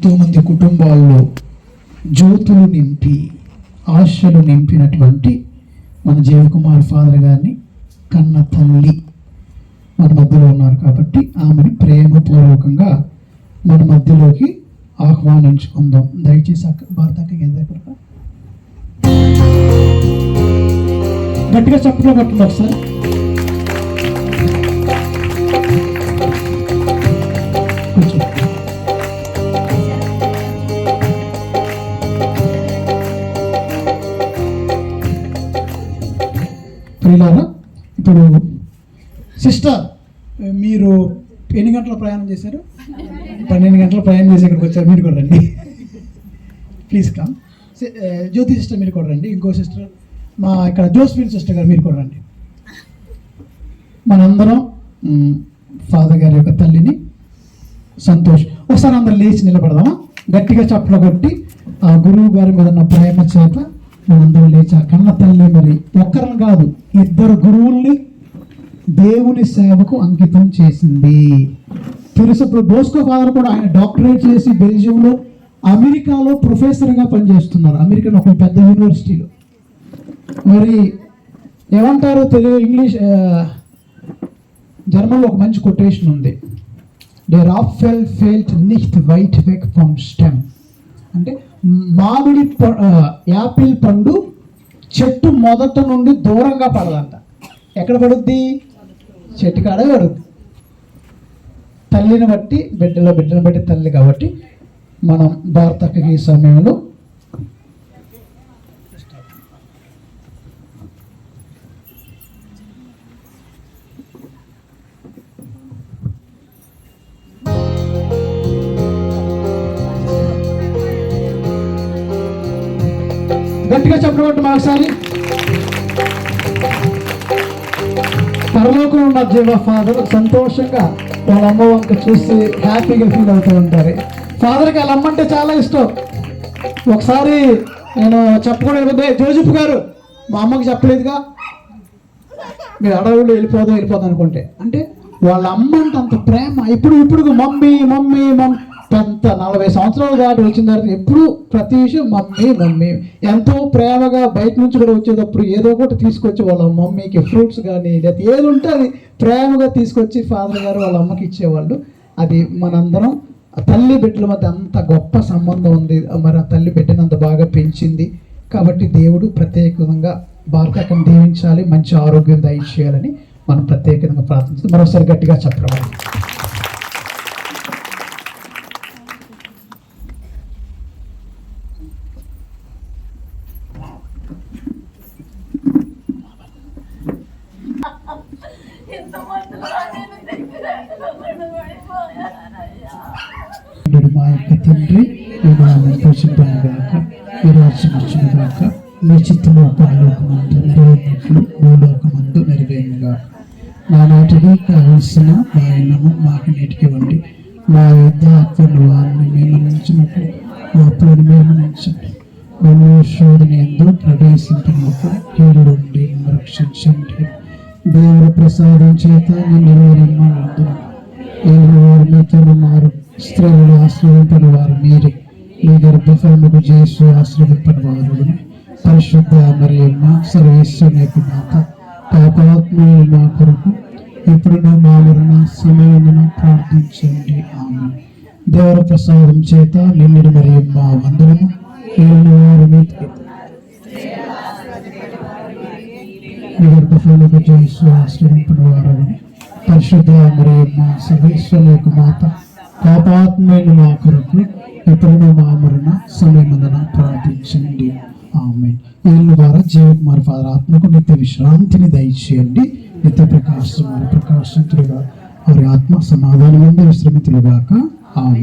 ఎంతోమంది కుటుంబాల్లో జ్యోతులు నింపి ఆశలు నింపినటువంటి మన జీవకుమార్ ఫాదర్ గారిని కన్న తల్లి మన మధ్యలో ఉన్నారు కాబట్టి ఆమెను ప్రేమపూర్వకంగా మన మధ్యలోకి ఆహ్వానించుకుందాం. దయచేసి భారతకి గట్టిగా చప్పట్లు కొట్టండి ఒకసారి. ప్రియులారా, ఇప్పుడు సిస్టర్ మీరు ఎన్ని గంటల ప్రయాణం చేశారు? 12 గంటల ప్రయాణం చేసి ఇక్కడికి వచ్చారు. మీరు కూడా రండి, ప్లీజ్ కమ్. జ్యోతి సిస్టర్ మీరు కూడా రండి. ఇంకో సిస్టర్ మా ఇక్కడ జోస్ఫిన్ సిస్టర్ గారు మీరు కూడా రండి. మనందరం ఫాదర్ గారి యొక్క తల్లిని సంతోష్ ఒకసారి అందరం లేచి నిలబడదామా? గట్టిగా చప్పట్లు కొట్టి ఆ గురువు గారి మీద ఉన్న ప్రేమ చేత మనందరం లేచి ఆ కన్న తల్లి మరి ఒక్కరిని కాదు 2 గురువుల్ని దేవుని సేవకు అంకితం చేసింది. తెలుసు, ఇప్పుడు బోస్కో ఫాదర్ కూడా ఆయన డాక్టరేట్ చేసి బెల్జియంలో అమెరికాలో ప్రొఫెసర్గా పనిచేస్తున్నారు. అమెరికన్ ఒక పెద్ద యూనివర్సిటీలో. మరి ఏమంటారో తెలుగు ఇంగ్లీష్ జర్మన్లో ఒక మంచి కొటేషన్ ఉంది. Der Apfel fällt nicht weit weg vom Stamm. అంటే మామిడి యాపిల్ పండు చెట్టు మొదట నుండి దూరంగా పడదంట. ఎక్కడ పడుద్ది? చెట్టు కాడే పడుద్ది. తల్లిని బట్టి బిడ్డను బట్టి తల్లి కాబట్టి మనం భారతకి ఈ సమయంలో గట్టిగా చెప్పడం ఒకసారి. పరలోకం ఉన్న జీవ ఫాదర్ సంతోషంగా వాళ్ళ అమ్మ వంక చూసి హ్యాపీగా ఫీల్ అవుతూ ఉంటారు. ఫాదర్కి వాళ్ళ అమ్మ అంటే చాలా ఇష్టం. ఒకసారి నేను చెప్పకూడదు, జోజెఫ్ గారు మా అమ్మకి చెప్పలేదుగా, మీరు అడవులు వెళ్ళిపోదాం అనుకుంటే, అంటే వాళ్ళ అమ్మ అంటే అంత ప్రేమ. ఇప్పుడు మమ్మీ మమ్మీ మమ్మీ పెద్ద 40 సంవత్సరాలు దాటి వచ్చిన తర్వాత ఎప్పుడు ప్రతి విషయం మమ్మీ ఎంతో ప్రేమగా బయట నుంచి కూడా వచ్చేటప్పుడు ఏదో ఒకటి తీసుకొచ్చి వాళ్ళ మమ్మీకి ఫ్రూట్స్ కానీ లేదా ఏది ఉంటే అది ప్రేమగా తీసుకొచ్చి ఫాదర్ గారు వాళ్ళ అమ్మకి ఇచ్చేవాళ్ళు. అది మనందరం తల్లి బిడ్డల మధ్య అంత గొప్ప సంబంధం ఉంది. మరి ఆ తల్లి బిడ్డను అంత బాగా పెంచింది కాబట్టి దేవుడు ప్రత్యేకంగా భారతకం దీవించాలి, మంచి ఆరోగ్యం దయచేయాలని మనం ప్రత్యేకంగా ప్రార్థించాలి. మరోసారి గట్టిగా చెప్పడం. మా యొక్క తండ్రి మీ నామం పూజింపబడుగాక, మీ రాజ్యం వచ్చునుగాక, మీ చిత్తము పరలోకమందు నెరవేరినట్లు భూలోకమందు నెరవేరునుగాక. నా నాటికి కావలసిన ఆయనను మాకు నేటికి ఇవ్వండి. మా యొద్ద అప్పులు వారిని మేము మన్నించినట్లు మా అప్పులను మేము మన్నించండి. మమ్మల్ని శోధన యందు ప్రవేశించినప్పుడు కీడు నుండి రక్షించండి. దేవుడు ప్రసాదం చేత వారు మీతో ఉన్నారు. స్త్రీలు ఆశ్రయింపని వారు మీరే, మీ గర్భఫలముకు చేసు ఆశ్రయింపని వారు. పరిశుద్ధ మరియమ్మ సర్వేశ్వరుని మాత, పాపాత్మలు మా కొరకు ఇప్పుడు మా మరణ సమయమున ప్రార్థించండి. ఆమేన్. దేవుని ప్రసాదం చేత నిన్ను మరియమ్మ వందనము. వారు మీ గర్భఫలముకు చేసు ఆశ్రయింపని వారు. పరిశుద్ధ మరియమ్మ సర్వేశ్వరుని మాత, పాపాత్మైన మా కొరకు ఇప్పుడు మా మరణ సమయమున ప్రార్థించండి. ఆమేన్. వీళ్ళ ద్వారా జీవకుమార్ ఫాదర్ ఆత్మకు నిత్య విశ్రాంతిని దయచేయండి. నిత్య ప్రకాశంతులుగా వారి ఆత్మ సమాధానం విశ్రమితులుగాక. ఆమేన్.